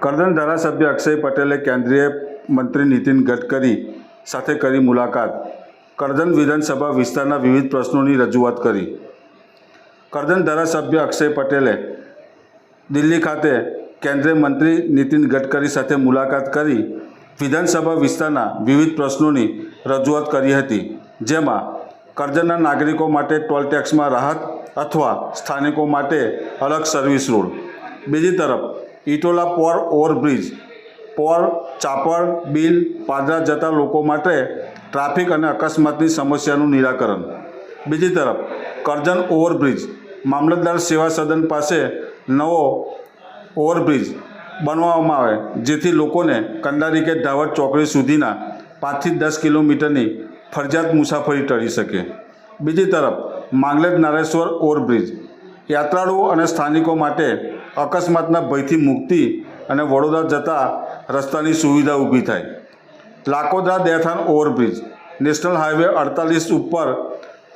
કરજણ ધારાસભ્ય અક્ષય પટેલે કેન્દ્રીય મંત્રી નીતિન ગડકરી સાથે કરી મુલાકાત. કરજણ વિધાનસભા વિસ્તારના વિવિધ પ્રશ્નોની રજૂઆત કરી. કરજણ ધારાસભ્ય અક્ષય પટેલે દિલ્હી ખાતે કેન્દ્રીય મંત્રી નીતિન ગડકરી સાથે મુલાકાત કરી વિધાનસભા વિસ્તારના વિવિધ પ્રશ્નોની રજૂઆત કરી હતી, જેમાં કરજણના નાગરિકો માટે ટોલ ટેક્સમાં રાહત અથવા સ્થાનિકો માટે અલગ સર્વિસ રોડ, બીજી તરફ ઇટોલા પોર ઓવરબ્રિજ, પોર ચાપડ બીલ પાદરા જતા લોકો માટે ટ્રાફિક અને અકસ્માતની સમસ્યાનું નિરાકરણ, બીજી તરફ કરજણ ઓવરબ્રિજ મામલતદાર સેવા સદન પાસે નવો ઓવરબ્રિજ બનાવવામાં આવે, જેથી લોકોને કંડારી કે ધાવડ ચોકડી સુધીના 5 થી 10 કિલોમીટરની ફરજિયાત મુસાફરી ટળી શકે. બીજી તરફ માંગલેજ નારેશ્વર ઓવરબ્રિજ યાત્રાળુઓ અને સ્થાનિકો માટે અકસ્માતના ભયથી મુક્તિ અને વડોદરા જતા રસ્તાની સુવિધા ઊભી થાય. લાકોદરા દેથાન ઓવરબ્રિજ નેશનલ હાઈવે 48 ઉપર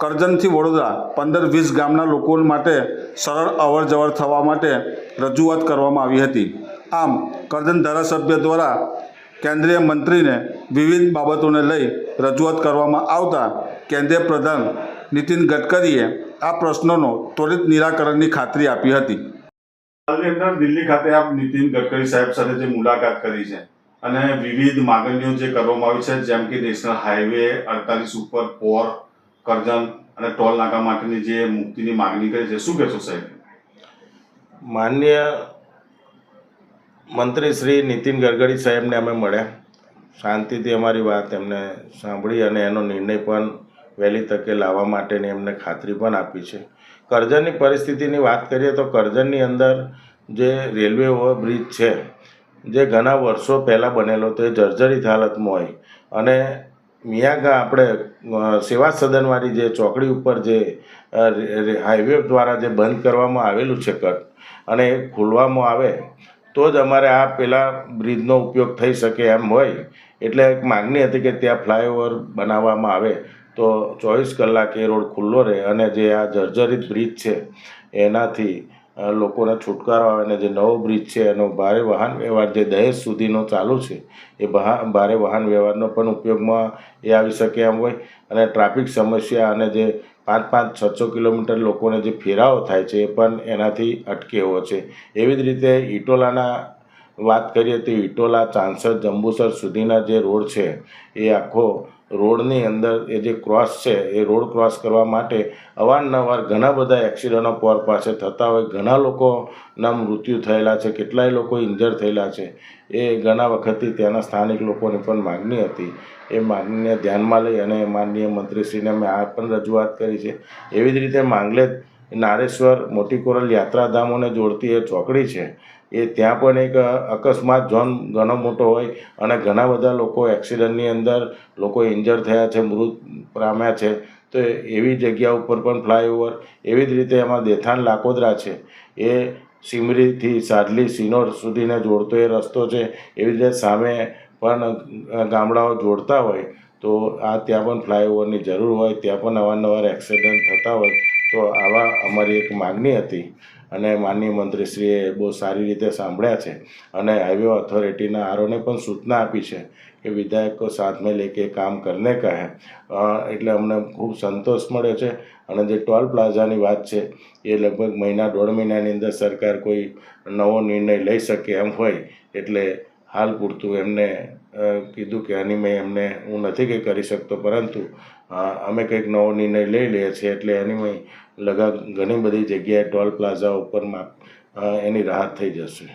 કરજણથી વડોદરા 15-20 ગામના લોકો માટે સરળ અવર જવર થવા માટે રજૂઆત કરવામાં આવી હતી. આમ કરજણ ધારાસભ્ય દ્વારા કેન્દ્રીય મંત્રીને વિવિધ બાબતોને લઈ રજૂઆત કરવામાં આવતા કેન્દ્રીય પ્રધાન નીતિન ગડકરીએ આ પ્રશ્નોનો ત્વરિત નિરાકરણની ખાતરી આપી હતી. હાલની અંદર દિલ્હી ખાતે આપ નીતિન ગડકરી સાહેબ સાથે જે મુલાકાત કરી છે અને વિવિધ માગણીઓ જે કરવામાં આવી છે, જેમ કે નેશનલ હાઈવે 48 ઉપર પોર કરજણ અને ટોલ નાકા માટેની જે મુક્તિની માગણી કરી છે, શું કહેશો સાહેબ? માનનીય મંત્રી શ્રી નીતિન ગડકરી સાહેબને અમે મળ્યા, શાંતિથી અમારી વાત એમને સાંભળી અને એનો નિર્ણય પણ વહેલી તકે લાવવા માટેની એમને ખાતરી પણ આપી છે. કરજણની પરિસ્થિતિની વાત કરીએ તો કરજણની અંદર જે રેલવે ઓવરબ્રિજ છે, જે ઘણા વર્ષો પહેલાં બનેલો તો એ જર્જરિત હાલતમાં હોય અને મિયાગા આપણે સેવા સદનવાળી જે ચોકડી ઉપર જે હાઈવે દ્વારા જે બંધ કરવામાં આવેલું છે કટ, અને એ ખોલવામાં આવે તો જ અમારે આ પેલા બ્રિજનો ઉપયોગ થઈ શકે એમ હોય. એટલે એક માગણી હતી કે ત્યાં ફ્લાયઓવર બનાવવામાં આવે તો 24 કલાક એ રોડ ખુલ્લો રહે અને જે આ જર્જરિત બ્રિજ છે એનાથી લોકોને છુટકારો આવે અને જે નવો બ્રિજ છે એનો ભારે વાહન વ્યવહાર જે દહેજ સુધીનો ચાલુ છે એ ભારે વાહન વ્યવહારનો પણ ઉપયોગમાં એ આવી શકે એમ હોય અને ટ્રાફિક સમસ્યા અને જે 5-6 કિલોમીટર લોકોને જે ફેરાવો થાય છે એ પણ એનાથી અટકે એવો છે. એવી જ રીતે ઇટોલાના વાત કરીએ તો ઇટોલા ચાંસદ જંબુસર સુધીના જે રોડ છે એ આખો રોડની અંદર એ જે ક્રોસ છે એ રોડ ક્રોસ કરવા માટે અવારનવાર ઘણા બધા એક્સિડન્ટો પોર પાસે થતા હોય, ઘણા લોકોના મૃત્યુ થયેલા છે, કેટલાય લોકો ઇન્જર થયેલા છે. એ ઘણા વખતથી ત્યાંના સ્થાનિક લોકોની પણ માગણી હતી. એ માગણીને ધ્યાનમાં લઈ અને માનનીય મંત્રીશ્રીને અમે આ પણ રજૂઆત કરી છે. એવી જ રીતે માંગલેજ નારેશ્વર મોટી કોરલ યાત્રાધામોને જોડતી એ ચોકડી છે, એ ત્યાં પણ એક અકસ્માત ઝોન ઘણો મોટો હોય અને ઘણા બધા લોકો એક્સિડન્ટની અંદર લોકો ઇન્જર થયા છે, મૃત પામ્યા છે. તો એવી જગ્યા ઉપર પણ ફ્લાયઓવર, એવી જ રીતે એમાં દેથાન લાકોદરા છે એ સિમરીથી સાડલી સિનોર સુધીને જોડતો એ રસ્તો છે. એવી રીતે સામે પણ ગામડાઓ જોડતા હોય તો આ ત્યાં પણ ફ્લાયઓવરની જરૂર હોય, ત્યાં પણ અવારનવાર એક્સિડન્ટ થતા હોય. તો આવા અમારી એક માગણી હતી અને માનનીય મંત્રીશ્રીએ બહુ સારી રીતે સાંભળ્યા છે અને હાઈવે ઓથોરિટીના આરોને પણ સૂચના આપી છે કે વિધાયકો સાથ મેં લેકે કામ કરને કા હે. એટલે અમને ખૂબ સંતોષ મળ્યો છે. અને જે ટોલ પ્લાઝાની વાત છે એ લગભગ 1-1.5 મહિનાની અંદર સરકાર કોઈ નવો નિર્ણય લઈ શકે એમ હોય એટલે હાલ પૂરતું એમને કીધું કે આની મેં એમને હું નથી કંઈ કરી શકતો, પરંતુ અમે કંઈક નવો નિર્ણય લઈ લઈએ છીએ એટલે એની મેં ઘણી બધી જગ્યાએ ટોલ પ્લાઝા ઉપરમાં એની રાહત થઈ જશે.